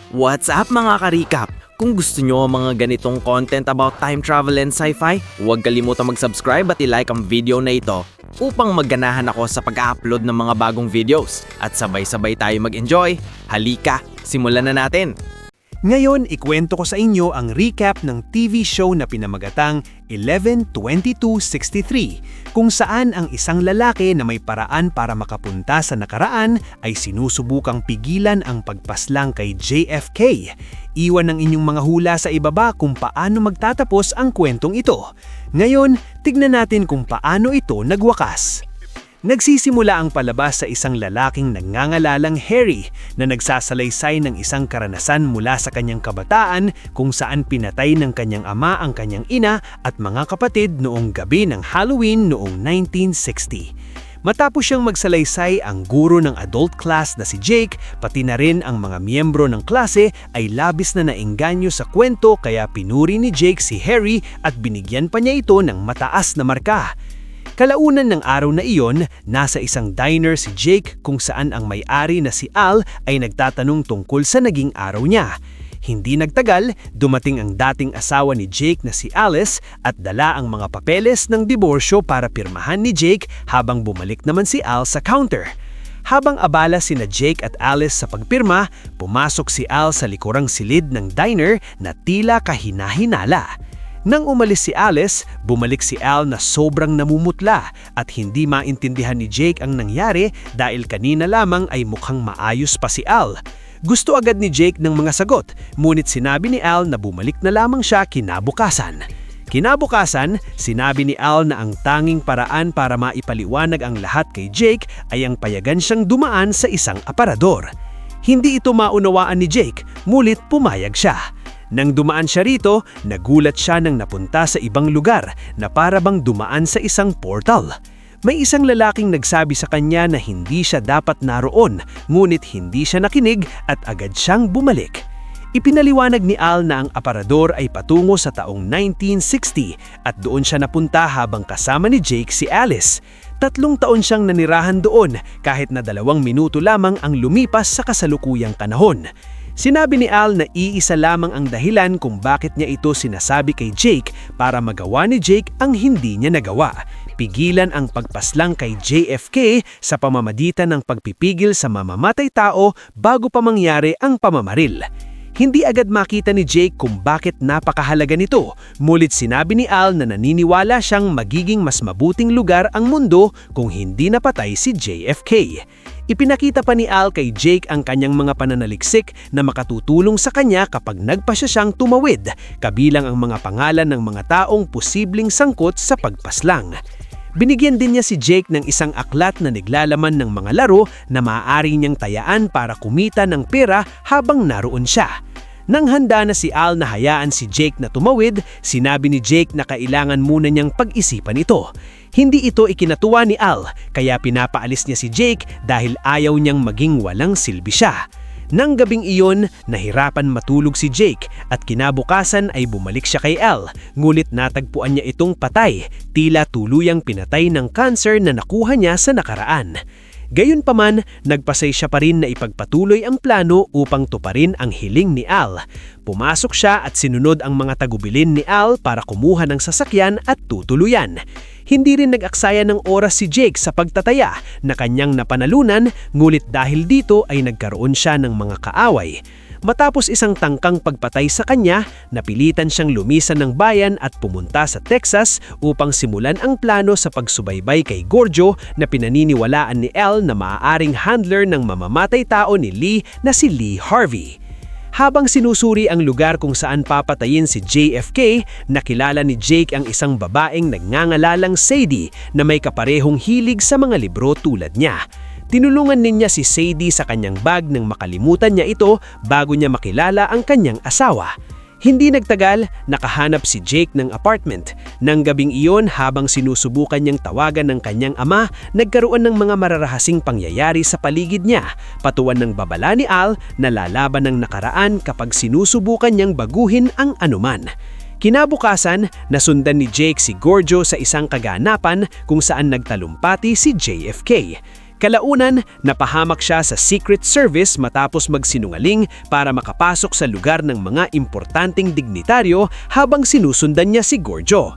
What's up mga ka-recap? Kung gusto nyo ang mga ganitong content about time travel and sci-fi, huwag kalimutang mag-subscribe at i-like ang video na ito upang magganahan ako sa pag-upload ng mga bagong videos at sabay-sabay tayo mag-enjoy. Halika, simulan na natin! Ngayon, ikwento ko sa inyo ang recap ng TV show na pinamagatang 11/22/63, kung saan ang isang lalaki na may paraan para makapunta sa nakaraan ay sinusubukang pigilan ang pagpaslang kay JFK. Iwan ng inyong mga hula sa ibaba kung paano magtatapos ang kwentong ito. Ngayon, tignan natin kung paano ito nagwakas. Nagsisimula ang palabas sa isang lalaking nangangalalang Harry na nagsasalaysay ng isang karanasan mula sa kanyang kabataan kung saan pinatay ng kanyang ama ang kanyang ina at mga kapatid noong gabi ng Halloween noong 1960. Matapos siyang magsalaysay, ang guro ng adult class na si Jake, pati na rin ang mga miyembro ng klase ay labis na naengganyo sa kwento kaya pinuri ni Jake si Harry at binigyan pa niya ito ng mataas na marka. Kalaunan ng araw na iyon, nasa isang diner si Jake kung saan ang may-ari na si Al ay nagtatanong tungkol sa naging araw niya. Hindi nagtagal, dumating ang dating asawa ni Jake na si Alice at dala ang mga papeles ng diborsyo para pirmahan ni Jake habang bumalik naman si Al sa counter. Habang abala sina Jake at Alice sa pagpirma, pumasok si Al sa likurang silid ng diner na tila kahina-hinala. Nang umalis si Alice, bumalik si Al na sobrang namumutla at hindi maintindihan ni Jake ang nangyari dahil kanina lamang ay mukhang maayos pa si Al. Gusto agad ni Jake ng mga sagot, ngunit sinabi ni Al na bumalik na lamang siya kinabukasan. Kinabukasan, sinabi ni Al na ang tanging paraan para maipaliwanag ang lahat kay Jake ay ang payagan siyang dumaan sa isang aparador. Hindi ito maunawaan ni Jake, ngunit pumayag siya. Nang dumaan siya rito, nagulat siya nang napunta sa ibang lugar na para bang dumaan sa isang portal. May isang lalaking nagsabi sa kanya na hindi siya dapat naroon, ngunit hindi siya nakinig at agad siyang bumalik. Ipinaliwanag ni Al na ang aparador ay patungo sa taong 1960 at doon siya napunta habang kasama ni Jake si Alice. 3 taon siyang nanirahan doon kahit na 2 minuto lamang ang lumipas sa kasalukuyang panahon. Sinabi ni Al na iisa lamang ang dahilan kung bakit niya ito sinasabi kay Jake para magawa ni Jake ang hindi niya nagawa. Pigilan ang pagpaslang kay JFK sa pamamagitan ng pagpipigil sa mamamatay tao bago pa mangyari ang pamamaril. Hindi agad makita ni Jake kung bakit napakahalaga nito, ngunit sinabi ni Al na naniniwala siyang magiging mas mabuting lugar ang mundo kung hindi napatay si JFK. Ipinakita pa ni Al kay Jake ang kanyang mga pananaliksik na makatutulong sa kanya kapag nagpasya siyang tumawid, kabilang ang mga pangalan ng mga taong posibleng sangkot sa pagpaslang. Binigyan din niya si Jake ng isang aklat na naglalaman ng mga laro na maaari niyang tayaan para kumita ng pera habang naroon siya. Nang handa na si Al na hayaan si Jake na tumawid, sinabi ni Jake na kailangan muna niyang pag-isipan ito. Hindi ito ikinatuwa ni Al, kaya pinapaalis niya si Jake dahil ayaw niyang maging walang silbi siya. Nang gabing iyon, nahirapan matulog si Jake at kinabukasan ay bumalik siya kay Al, ngunit natagpuan niya itong patay, tila tuluyang pinatay ng cancer na nakuha niya sa nakaraan. Gayunpaman, nagpasay siya pa rin na ipagpatuloy ang plano upang tuparin ang hiling ni Al. Pumasok siya at sinunod ang mga tagubilin ni Al para kumuha ng sasakyan at tutuluyan. Hindi rin nag-aksaya ng oras si Jake sa pagtataya na kanyang napanalunan, ngunit dahil dito ay nagkaroon siya ng mga kaaway. Matapos isang tangkang pagpatay sa kanya, napilitan siyang lumisan ng bayan at pumunta sa Texas upang simulan ang plano sa pagsubaybay kay Gorjo na pinaniniwalaan ni Al na maaaring handler ng mamamatay tao ni Lee na si Lee Harvey. Habang sinusuri ang lugar kung saan papatayin si JFK, nakilala ni Jake ang isang babaeng nagngangalalang Sadie na may kaparehong hilig sa mga libro tulad niya. Tinulungan niya si Sadie sa kanyang bag nang makalimutan niya ito bago niya makilala ang kanyang asawa. Hindi nagtagal, nakahanap si Jake ng apartment. Nang gabing iyon, habang sinusubukan niyang tawagan ng kanyang ama, nagkaroon ng mga mararahasing pangyayari sa paligid niya, patuwan ng babala ni Al na lalaban ng nakaraan kapag sinusubukan niyang baguhin ang anuman. Kinabukasan, nasundan ni Jake si Gorjo sa isang kaganapan kung saan nagtalumpati si JFK. Kalaunan, napahamak siya sa Secret Service matapos magsinungaling para makapasok sa lugar ng mga importanteng dignitaryo habang sinusundan niya si Gorgio.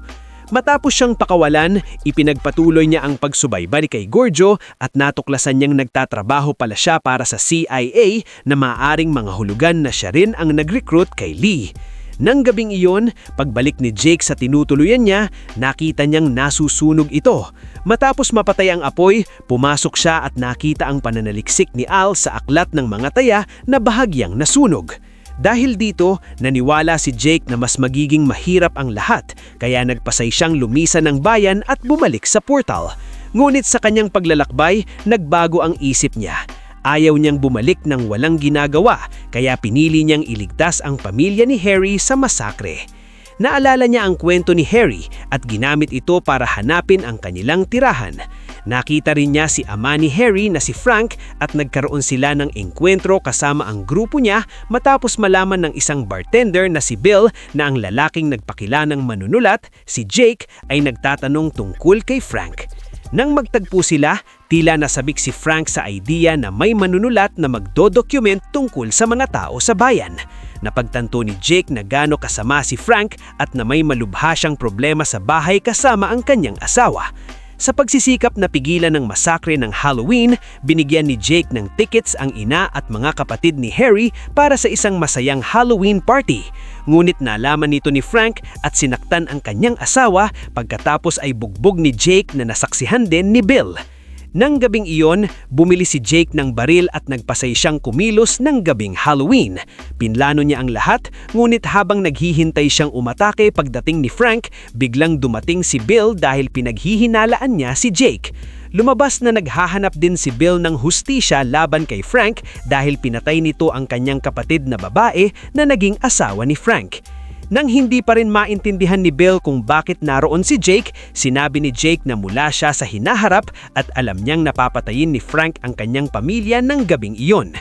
Matapos siyang pakawalan, ipinagpatuloy niya ang pagsubaybay kay Gorgio at natuklasan niyang nagtatrabaho pala siya para sa CIA na maaaring mga hulugan na siya rin ang nag-recruit kay Lee. Nang gabing iyon, pagbalik ni Jake sa tinutuluyan niya, nakita niyang nasusunog ito. Matapos mapatay ang apoy, pumasok siya at nakita ang pananaliksik ni Al sa aklat ng mga taya na bahagyang nasunog. Dahil dito, naniwala si Jake na mas magiging mahirap ang lahat, kaya nagpasay siyang lumisan ng bayan at bumalik sa portal. Ngunit sa kanyang paglalakbay, nagbago ang isip niya. Ayaw niyang bumalik ng walang ginagawa, kaya pinili niyang iligtas ang pamilya ni Harry sa masakre. Naalala niya ang kwento ni Harry at ginamit ito para hanapin ang kanilang tirahan. Nakita rin niya si ama ni Harry na si Frank at nagkaroon sila ng engkwentro kasama ang grupo niya matapos malaman ng isang bartender na si Bill na ang lalaking nagpakila ng manunulat, si Jake, ay nagtatanong tungkol kay Frank. Nang magtagpo sila, tila nasabik si Frank sa idea na may manunulat na magdodocument tungkol sa mga tao sa bayan. Napagtanto ni Jake na gaano kasama si Frank at na may malubha siyang problema sa bahay kasama ang kanyang asawa. Sa pagsisikap na pigilan ng masakre ng Halloween, binigyan ni Jake ng tickets ang ina at mga kapatid ni Harry para sa isang masayang Halloween party. Ngunit nalaman nito ni Frank at sinaktan ang kanyang asawa pagkatapos ay bugbog ni Jake na nasaksihan din ni Bill. Nang gabing iyon, bumili si Jake ng baril at nagpasay siyang kumilos ng gabing Halloween. Pinlano niya ang lahat, ngunit habang naghihintay siyang umatake pagdating ni Frank, biglang dumating si Bill dahil pinaghihinalaan niya si Jake. Lumabas na naghahanap din si Bill ng hustisya laban kay Frank dahil pinatay nito ang kanyang kapatid na babae na naging asawa ni Frank. Nang hindi pa rin maintindihan ni Bill kung bakit naroon si Jake, sinabi ni Jake na mula siya sa hinaharap at alam niyang napapatayin ni Frank ang kanyang pamilya ng gabing iyon.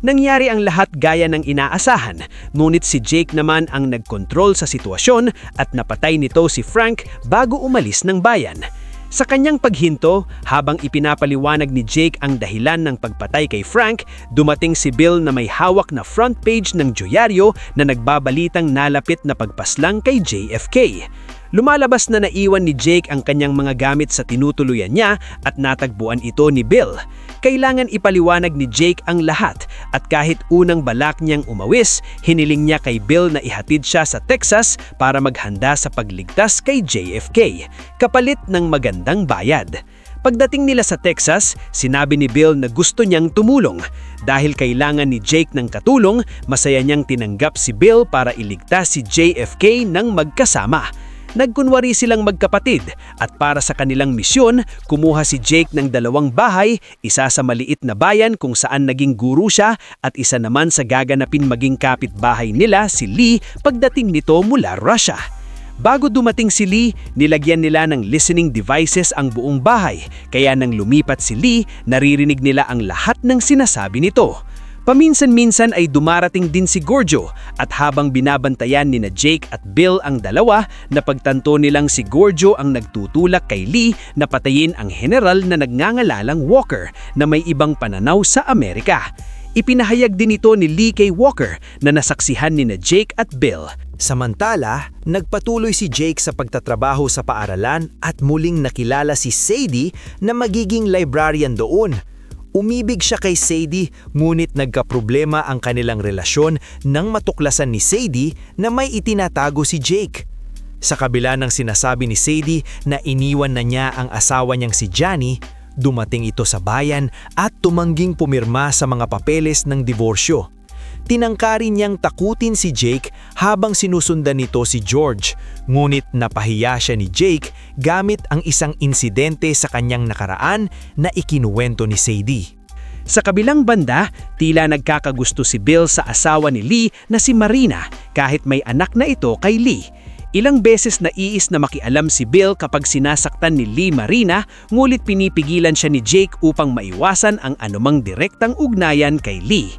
Nangyari ang lahat gaya ng inaasahan, ngunit si Jake naman ang nagkontrol sa sitwasyon at napatay nito si Frank bago umalis ng bayan. Sa kanyang paghinto, habang ipinapaliwanag ni Jake ang dahilan ng pagpatay kay Frank, dumating si Bill na may hawak na front page ng dyaryo na nagbabalitang nalapit na pagpaslang kay JFK. Lumalabas na naiwan ni Jake ang kanyang mga gamit sa tinutuluyan niya at natagpuan ito ni Bill. Kailangan ipaliwanag ni Jake ang lahat at kahit unang balak niyang umawis, hiniling niya kay Bill na ihatid siya sa Texas para maghanda sa pagligtas kay JFK, kapalit ng magandang bayad. Pagdating nila sa Texas, sinabi ni Bill na gusto niyang tumulong. Dahil kailangan ni Jake ng katulong, masaya niyang tinanggap si Bill para iligtas si JFK ng magkasama. Nagkunwari silang magkapatid at para sa kanilang misyon, kumuha si Jake ng 2 bahay, isa sa maliit na bayan kung saan naging guro siya at isa naman sa gaganapin maging kapitbahay nila si Lee pagdating nito mula Russia. Bago dumating si Lee, nilagyan nila ng listening devices ang buong bahay, kaya nang lumipat si Lee, naririnig nila ang lahat ng sinasabi nito. Paminsan-minsan ay dumarating din si Gorgio at habang binabantayan ni na Jake at Bill ang dalawa, napagtanto nilang si Gorgio ang nagtutulak kay Lee na patayin ang general na nagngangalang Walker na may ibang pananaw sa Amerika. Ipinahayag din ito ni Lee kay Walker na nasaksihan ni na Jake at Bill. Samantala, nagpatuloy si Jake sa pagtatrabaho sa paaralan at muling nakilala si Sadie na magiging librarian doon. Umibig siya kay Sadie, ngunit nagkaproblema ang kanilang relasyon nang matuklasan ni Sadie na may itinatago si Jake. Sa kabila ng sinasabi ni Sadie na iniwan na niya ang asawa niyang si Johnny, dumating ito sa bayan at tumangging pumirma sa mga papeles ng diborsyo. Tinangkari niyang takutin si Jake habang sinusundan nito si George, ngunit napahiya siya ni Jake gamit ang isang insidente sa kanyang nakaraan na ikinuwento ni Sadie. Sa kabilang banda, tila nagkakagusto si Bill sa asawa ni Lee na si Marina kahit may anak na ito kay Lee. Ilang beses naiis na makialam si Bill kapag sinasaktan ni Lee Marina, ngunit pinipigilan siya ni Jake upang maiwasan ang anumang direktang ugnayan kay Lee.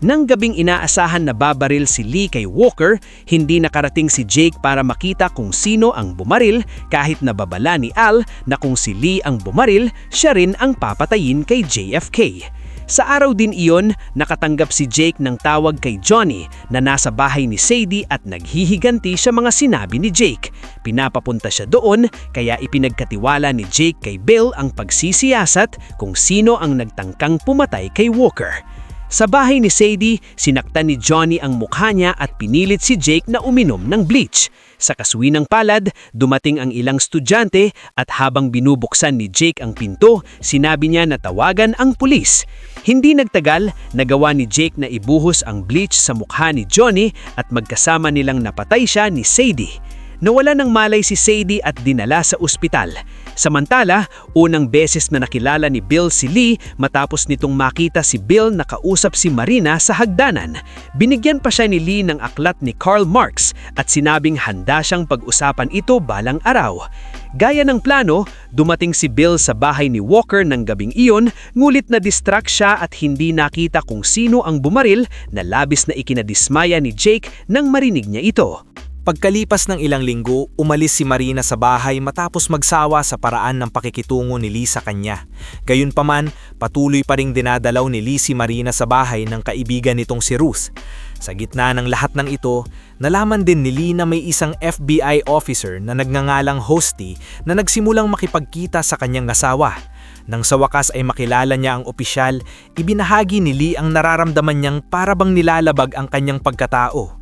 Nang gabing inaasahan na babaril si Lee kay Walker, hindi nakarating si Jake para makita kung sino ang bumaril kahit nababala ni Al na kung si Lee ang bumaril, siya rin ang papatayin kay JFK. Sa araw din iyon, nakatanggap si Jake ng tawag kay Johnny na nasa bahay ni Sadie at naghihiganti sa mga sinabi ni Jake. Pinapapunta siya doon kaya ipinagkatiwala ni Jake kay Bill ang pagsisiyasat kung sino ang nagtangkang pumatay kay Walker. Sa bahay ni Sadie, sinaktan ni Johnny ang mukha niya at pinilit si Jake na uminom ng bleach. Sa kasuwinang palad, dumating ang ilang estudyante at habang binubuksan ni Jake ang pinto, sinabi niya na tawagan ang pulis. Hindi nagtagal, nagawa ni Jake na ibuhos ang bleach sa mukha ni Johnny at magkasama nilang napatay siya ni Sadie. Nawala ng malay si Sadie at dinala sa ospital. Samantala, unang beses na nakilala ni Bill si Lee matapos nitong makita si Bill nakausap si Marina sa hagdanan. Binigyan pa siya ni Lee ng aklat ni Karl Marx at sinabing handa siyang pag-usapan ito balang araw. Gaya ng plano, dumating si Bill sa bahay ni Walker ng gabing iyon, ngulit na distract siya at hindi nakita kung sino ang bumaril na labis na ikinadismaya ni Jake nang marinig niya ito. Pagkalipas ng ilang linggo, umalis si Marina sa bahay matapos magsawa sa paraan ng pakikitungo ni Lee sa kanya. Gayunpaman, patuloy pa ring dinadalaw ni Lee si Marina sa bahay ng kaibigan nitong si Ruth. Sa gitna ng lahat ng ito, nalaman din ni Lee na may isang FBI officer na nagngangalang Hosty na nagsimulang makipagkita sa kanyang asawa. Nang sa wakas ay makilala niya ang opisyal, ibinahagi ni Lee ang nararamdaman niyang parabang nilalabag ang kanyang pagkatao.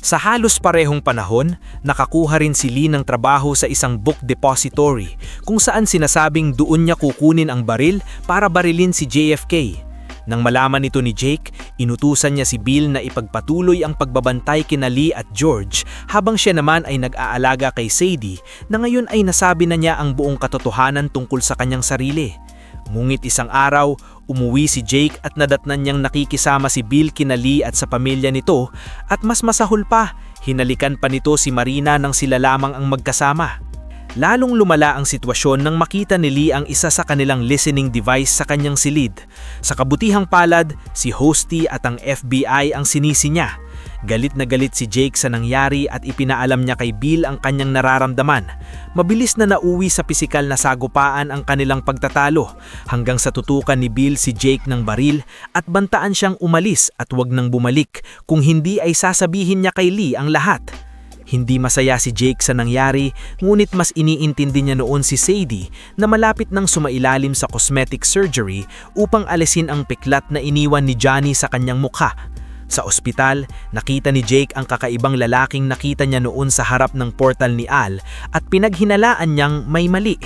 Sa halos parehong panahon, nakakuha rin si Lee ng trabaho sa isang book depository kung saan sinasabing doon niya kukunin ang baril para barilin si JFK. Nang malaman ito ni Jake, inutusan niya si Bill na ipagpatuloy ang pagbabantay kina Lee at George habang siya naman ay nag-aalaga kay Sadie na ngayon ay nasabi na niya ang buong katotohanan tungkol sa kanyang sarili. Ngunit isang araw, umuwi si Jake at nadatnan niyang nakikisama si Bill kina Lee at sa pamilya nito at mas masahol pa, hinalikan pa nito si Marina nang sila lamang ang magkasama. Lalong lumala ang sitwasyon nang makita ni Lee ang isa sa kanilang listening device sa kanyang silid. Sa kabutihang palad, si Hosty at ang FBI ang sinisi niya. Galit na galit si Jake sa nangyari at ipinaalam niya kay Bill ang kanyang nararamdaman. Mabilis na nauwi sa pisikal na sagupaan ang kanilang pagtatalo hanggang sa tutukan ni Bill si Jake ng baril at bantaan siyang umalis at wag nang bumalik kung hindi ay sasabihin niya kay Lee ang lahat. Hindi masaya si Jake sa nangyari, ngunit mas iniintindi niya noon si Sadie na malapit nang sumailalim sa cosmetic surgery upang alisin ang piklat na iniwan ni Johnny sa kanyang mukha. Sa ospital, nakita ni Jake ang kakaibang lalaking nakita niya noon sa harap ng portal ni Al at pinaghinalaan niyang may mali.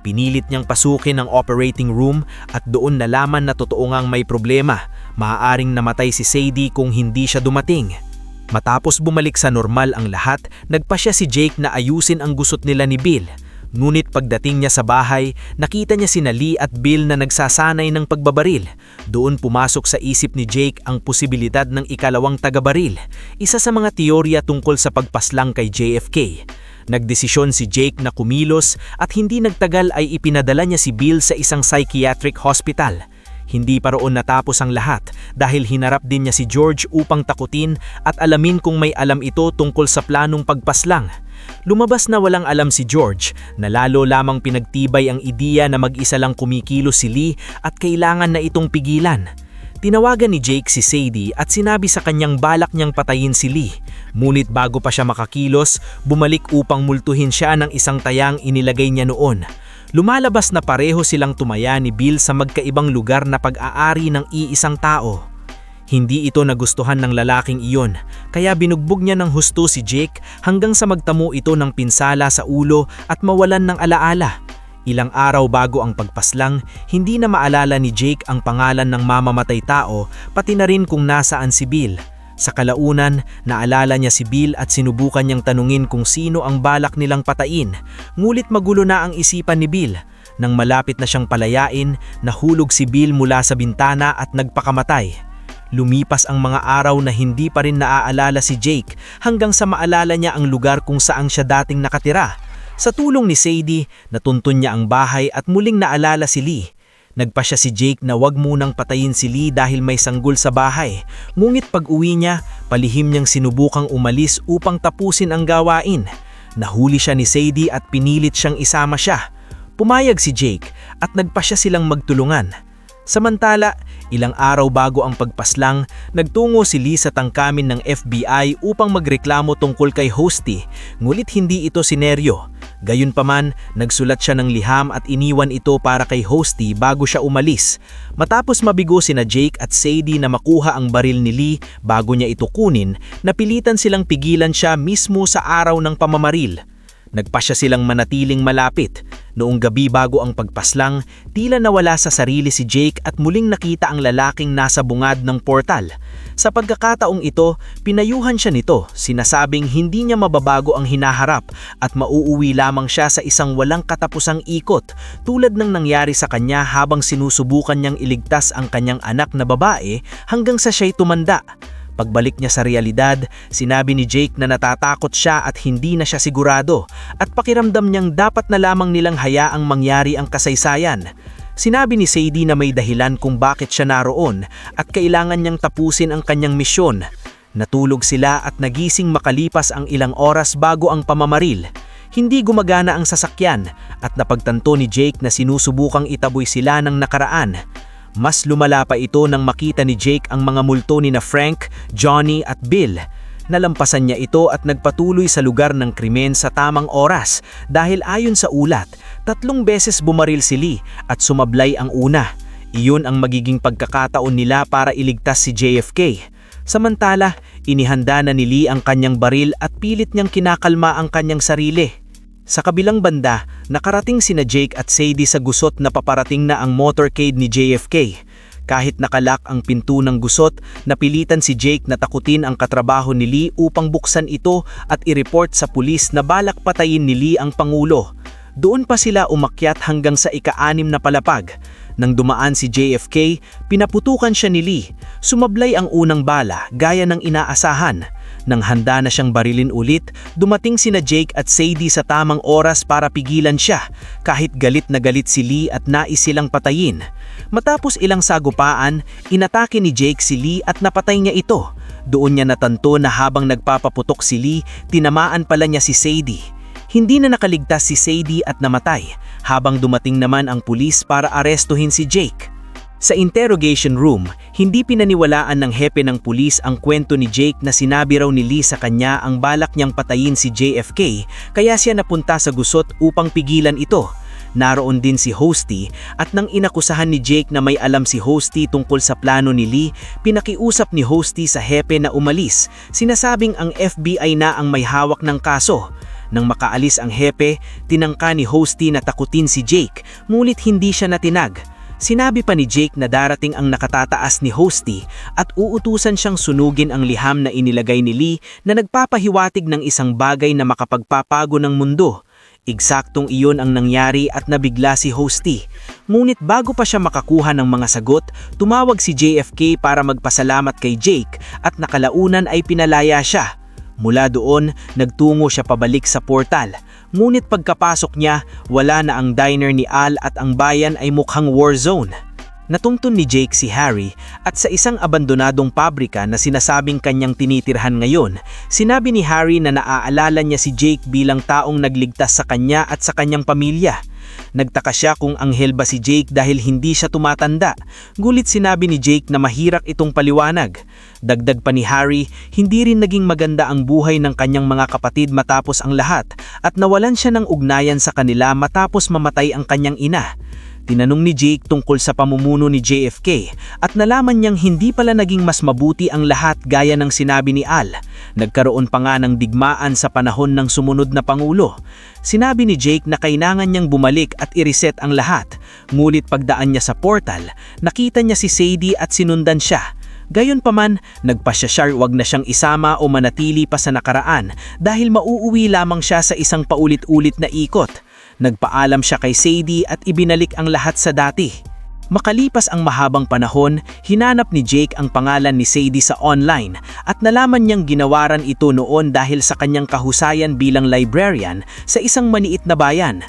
Pinilit niyang pasukin ang operating room at doon nalaman na totoo ngang may problema. Maaaring namatay si Sadie kung hindi siya dumating. Matapos bumalik sa normal ang lahat, nagpasya si Jake na ayusin ang gusot nila ni Bill. Ngunit pagdating niya sa bahay, nakita niya sina Lee at Bill na nagsasanay ng pagbabaril. Doon pumasok sa isip ni Jake ang posibilidad ng ikalawang tagabaril, isa sa mga teorya tungkol sa pagpaslang kay JFK. Nagdesisyon si Jake na kumilos at hindi nagtagal ay ipinadala niya si Bill sa isang psychiatric hospital. Hindi pa roon natapos ang lahat dahil hinarap din niya si George upang takutin at alamin kung may alam ito tungkol sa planong pagpaslang. Lumabas na walang alam si George na lalo lamang pinagtibay ang ideya na mag-isa lang kumikilos si Lee at kailangan na itong pigilan. Tinawagan ni Jake si Sadie at sinabi sa kanyang balak niyang patayin si Lee. Ngunit bago pa siya makakilos, bumalik upang multuhin siya ng isang tayang inilagay niya noon. Lumalabas na pareho silang tumaya ni Bill sa magkaibang lugar na pag-aari ng iisang tao. Hindi ito nagustuhan ng lalaking iyon, kaya binugbog niya ng husto si Jake hanggang sa magtamo ito ng pinsala sa ulo at mawalan ng alaala. Ilang araw bago ang pagpaslang, hindi na maalala ni Jake ang pangalan ng mamamatay tao, pati na rin kung nasaan si Bill. Sa kalaunan, naalala niya si Bill at sinubukan niyang tanungin kung sino ang balak nilang patayin, ngulit magulo na ang isipan ni Bill. Nang malapit na siyang palayain, nahulog si Bill mula sa bintana at nagpakamatay. Lumipas ang mga araw na hindi pa rin naaalala si Jake hanggang sa maalala niya ang lugar kung saan siya dating nakatira. Sa tulong ni Sadie, natuntun niya ang bahay at muling naalala si Lee. Nagpasya si Jake na wag munang patayin si Lee dahil may sanggol sa bahay. Ngunit pag-uwi niya, palihim niyang sinubukang umalis upang tapusin ang gawain. Nahuli siya ni Sadie at pinilit siyang isama siya. Pumayag si Jake at nagpasya silang magtulungan. Samantala, ilang araw bago ang pagpaslang, nagtungo si Lee sa tangkamin ng FBI upang magreklamo tungkol kay Hosty, ngulit hindi ito sineryo. Gayunpaman, nagsulat siya ng liham at iniwan ito para kay Hosty bago siya umalis. Matapos mabigo sina Jake at Sadie na makuha ang baril ni Lee bago niya ito kunin, napilitan silang pigilan siya mismo sa araw ng pamamaril. Nagpasya silang manatiling malapit. Noong gabi bago ang pagpaslang, tila nawala sa sarili si Jake at muling nakita ang lalaking nasa bungad ng portal. Sa pagkakataong ito, pinayuhan siya nito, sinasabing hindi niya mababago ang hinaharap at mauuwi lamang siya sa isang walang katapusang ikot, tulad ng nangyari sa kanya habang sinusubukan niyang iligtas ang kanyang anak na babae hanggang sa siya'y tumanda. Pagbalik niya sa realidad, sinabi ni Jake na natatakot siya at hindi na siya sigurado at pakiramdam niyang dapat na lamang nilang hayaang mangyari ang kasaysayan. Sinabi ni Sadie na may dahilan kung bakit siya naroon at kailangan niyang tapusin ang kanyang misyon. Natulog sila at nagising makalipas ang ilang oras bago ang pamamaril. Hindi gumagana ang sasakyan at napagtanto ni Jake na sinusubukang itaboy sila ng nakaraan. Mas lumala pa ito nang makita ni Jake ang mga multo ni na Frank, Johnny at Bill. Nalampasan niya ito at nagpatuloy sa lugar ng krimen sa tamang oras dahil ayon sa ulat, 3 beses bumaril si Lee at sumablay ang una. Iyon ang magiging pagkakataon nila para iligtas si JFK. Samantala, inihanda na ni Lee ang kanyang baril at pilit niyang kinakalma ang kanyang sarili. Sa kabilang banda, nakarating sina Jake at Sadie sa gusot na paparating na ang motorcade ni JFK. Kahit nakalak ang pinto ng gusot, napilitan si Jake na takutin ang katrabaho ni Lee upang buksan ito at i-report sa pulis na balak patayin ni Lee ang Pangulo. Doon pa sila umakyat hanggang sa ika-6 na palapag. Nang dumaan si JFK, pinaputukan siya ni Lee. Sumablay ang unang bala gaya ng inaasahan. Nang handa na siyang barilin ulit, dumating sina Jake at Sadie sa tamang oras para pigilan siya, kahit galit na galit si Lee at nais silang patayin. Matapos ilang sagupaan, inatake ni Jake si Lee at napatay niya ito. Doon niya natanto na habang nagpapaputok si Lee, tinamaan pala niya si Sadie. Hindi na nakaligtas si Sadie at namatay, habang dumating naman ang pulis para arestuhin si Jake. Sa interrogation room, hindi pinaniwalaan ng hepe ng pulis ang kwento ni Jake na sinabi raw ni Lee sa kanya ang balak niyang patayin si JFK, kaya siya napunta sa gusot upang pigilan ito. Naroon din si Hosty at nang inakusahan ni Jake na may alam si Hosty tungkol sa plano ni Lee, pinakiusap ni Hosty sa hepe na umalis, sinasabing ang FBI na ang may hawak ng kaso. Nang makaalis ang hepe, tinangka ni Hosty na takutin si Jake, ngunit hindi siya natinag. Sinabi pa ni Jake na darating ang nakatataas ni Hosty at uutusan siyang sunugin ang liham na inilagay ni Lee na nagpapahiwatig ng isang bagay na makapagpapago ng mundo. Eksaktong iyon ang nangyari at nabigla si Hosty. Ngunit bago pa siya makakuha ng mga sagot, tumawag si JFK para magpasalamat kay Jake at nakalaunan ay pinalaya siya. Mula doon, nagtungo siya pabalik sa portal. Ngunit pagkapasok niya, wala na ang diner ni Al at ang bayan ay mukhang war zone. Natungtun ni Jake si Harry at sa isang abandonadong pabrika na sinasabing kanyang tinitirhan ngayon, sinabi ni Harry na naaalala niya si Jake bilang taong nagligtas sa kanya at sa kanyang pamilya. Nagtaka siya kung anghel ba si Jake dahil hindi siya tumatanda, gulit sinabi ni Jake na mahirap itong paliwanag. Dagdag pa ni Harry, hindi rin naging maganda ang buhay ng kanyang mga kapatid matapos ang lahat at nawalan siya ng ugnayan sa kanila matapos mamatay ang kanyang ina. Tinanong ni Jake tungkol sa pamumuno ni JFK at nalaman niyang hindi pala naging mas mabuti ang lahat gaya ng sinabi ni Al. Nagkaroon pa nga ng digmaan sa panahon ng sumunod na Pangulo. Sinabi ni Jake na kailangan niyang bumalik at i-reset ang lahat. Ngunit pagdaan niya sa portal, nakita niya si Sadie at sinundan siya. Gayunpaman, nagpasya siya wag na siyang isama o manatili pa sa nakaraan dahil mauuwi lamang siya sa isang paulit-ulit na ikot. Nagpaalam siya kay Sadie at ibinalik ang lahat sa dati. Makalipas ang mahabang panahon, hinanap ni Jake ang pangalan ni Sadie sa online at nalaman niyang ginawaran ito noon dahil sa kanyang kahusayan bilang librarian sa isang maliit na bayan.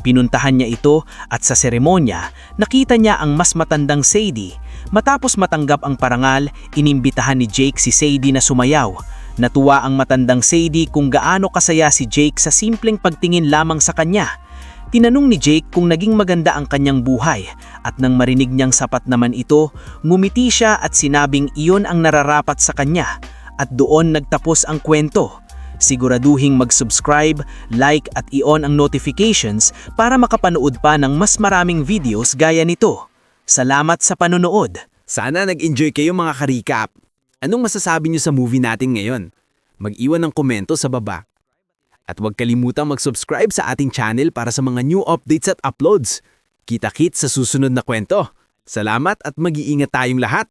Pinuntahan niya ito at sa seremonya, nakita niya ang mas matandang Sadie. Matapos matanggap ang parangal, inimbitahan ni Jake si Sadie na sumayaw. Natuwa ang matandang Sadie kung gaano kasaya si Jake sa simpleng pagtingin lamang sa kanya. Tinanong ni Jake kung naging maganda ang kanyang buhay at nang marinig niyang sapat naman ito, ngumiti siya at sinabing iyon ang nararapat sa kanya at doon nagtapos ang kwento. Siguraduhing mag-subscribe, like at i-on ang notifications para makapanood pa ng mas maraming videos gaya nito. Salamat sa panonood! Sana nag-enjoy kayo mga ka-recap. Anong masasabi niyo sa movie natin ngayon? Mag-iwan ng komento sa baba. At huwag kalimutang mag-subscribe sa ating channel para sa mga new updates at uploads. Kita-kits sa susunod na kwento. Salamat at mag-iingat tayong lahat!